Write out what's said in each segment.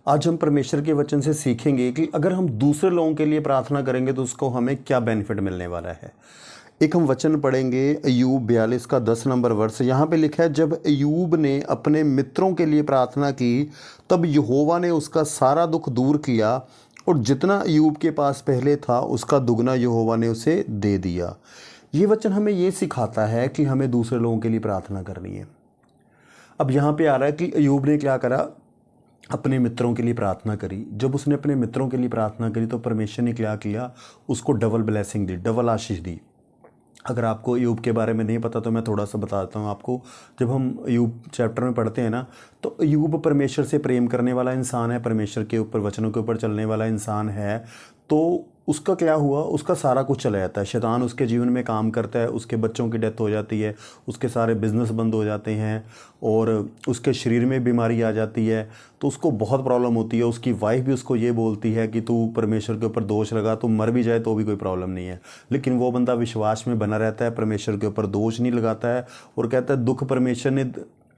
आज हम परमेश्वर के वचन से सीखेंगे कि अगर हम दूसरे लोगों के लिए प्रार्थना करेंगे तो उसको हमें क्या बेनिफिट मिलने वाला है। एक हम वचन पढ़ेंगे अय्यूब 42 का 10 नंबर वर्ष। यहाँ पे लिखा है, जब अय्यूब ने अपने मित्रों के लिए प्रार्थना की तब यहोवा ने उसका सारा दुख दूर किया और जितना अय्यूब के पास पहले था उसका दुगना यहोवा ने उसे दे दिया। ये वचन हमें ये सिखाता है कि हमें दूसरे लोगों के लिए प्रार्थना करनी है। अब यहाँ पे आ रहा है कि अय्यूब ने क्या करा, अपने मित्रों के लिए प्रार्थना करी। जब उसने अपने मित्रों के लिए प्रार्थना करी तो परमेश्वर ने क्या किया, उसको डबल ब्लेसिंग दी, डबल आशीष दी। अगर आपको अय्यूब के बारे में नहीं पता तो मैं थोड़ा सा बताता हूँ आपको। जब हम अय्यूब चैप्टर में पढ़ते हैं ना, तो अय्यूब परमेश्वर से प्रेम करने वाला इंसान है, परमेश्वर के ऊपर वचनों के ऊपर चलने वाला इंसान है। तो उसका क्या हुआ, उसका सारा कुछ चला जाता है, शैतान उसके जीवन में काम करता है, उसके बच्चों की डेथ हो जाती है, उसके सारे बिजनेस बंद हो जाते हैं और उसके शरीर में बीमारी आ जाती है। तो उसको बहुत प्रॉब्लम होती है। उसकी वाइफ भी उसको ये बोलती है कि तू परमेश्वर के ऊपर दोष लगा, तू मर भी जाए तो भी कोई प्रॉब्लम नहीं है। लेकिन वो बंदा विश्वास में बना रहता है, परमेश्वर के ऊपर दोष नहीं लगाता है और कहता है दुख परमेश्वर ने,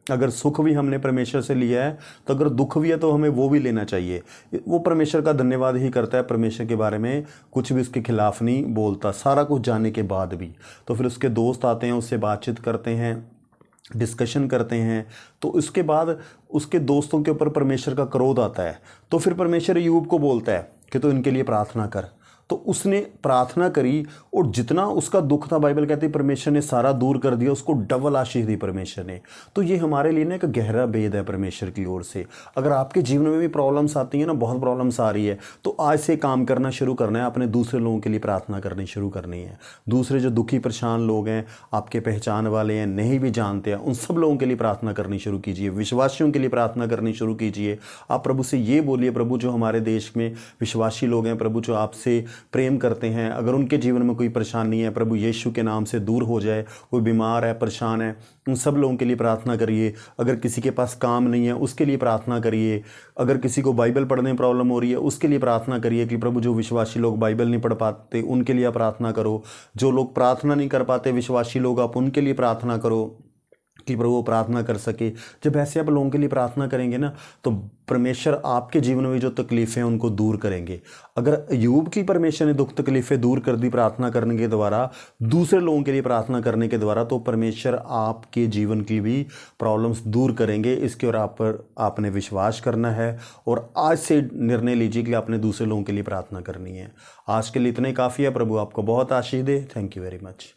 अगर सुख भी हमने परमेश्वर से लिया है तो अगर दुख भी है तो हमें वो भी लेना चाहिए। वो परमेश्वर का धन्यवाद ही करता है, परमेश्वर के बारे में कुछ भी उसके खिलाफ नहीं बोलता, सारा कुछ जानने के बाद भी। तो फिर उसके दोस्त आते हैं, उससे बातचीत करते हैं, डिस्कशन करते हैं। तो उसके बाद उसके दोस्तों के ऊपर परमेश्वर का क्रोध आता है। तो फिर परमेश्वर अय्यूब को बोलता है कि तो इनके लिए प्रार्थना कर। तो उसने प्रार्थना करी और जितना उसका दुख था, बाइबल कहती है परमेश्वर ने सारा दूर कर दिया, उसको डबल आशीष दी परमेश्वर ने। तो ये हमारे लिए ना एक गहरा भेद है परमेश्वर की ओर से। अगर आपके जीवन में भी प्रॉब्लम्स आती हैं ना, बहुत प्रॉब्लम्स आ रही है, तो आज से काम करना शुरू करना है, अपने दूसरे लोगों के लिए प्रार्थना करनी शुरू करनी है। दूसरे जो दुखी परेशान लोग हैं, आपके पहचान वाले हैं, नहीं भी जानते हैं, उन सब लोगों के लिए प्रार्थना करनी शुरू कीजिए। विश्वासियों के लिए प्रार्थना करनी शुरू कीजिए। आप प्रभु से ये बोलिए, प्रभु जो हमारे देश में विश्वासी लोग हैं, प्रभु जो आपसे प्रेम करते हैं, अगर उनके जीवन में कोई परेशानी है, प्रभु यीशु के नाम से दूर हो जाए। कोई बीमार है, परेशान है, उन सब लोगों के लिए प्रार्थना करिए। अगर किसी के पास काम नहीं है उसके लिए प्रार्थना करिए। अगर किसी को बाइबल पढ़ने में प्रॉब्लम हो रही है उसके लिए प्रार्थना करिए कि प्रभु जो विश्वासी लोग बाइबल नहीं पढ़ पाते उनके लिए प्रार्थना करो। जो लोग प्रार्थना नहीं कर पाते विश्वासी लोग, आप उनके लिए प्रार्थना करो कि प्रभु वो प्रार्थना कर सके। जब ऐसे आप लोगों के लिए प्रार्थना करेंगे ना, तो परमेश्वर आपके जीवन में जो तकलीफ़ें हैं उनको दूर करेंगे। अगर अय्यूब की परमेश्वर ने दुख तकलीफ़ें दूर कर दी प्रार्थना करने के द्वारा, दूसरे लोगों के लिए प्रार्थना करने के द्वारा, तो परमेश्वर आपके जीवन की भी प्रॉब्लम्स दूर करेंगे। इसके और आप पर आपने विश्वास करना है और आज से निर्णय लीजिए कि आपने दूसरे लोगों के लिए प्रार्थना करनी है। आज के लिए इतना ही काफ़ी है। प्रभु आपको बहुत आशीष दे। Thank you very much.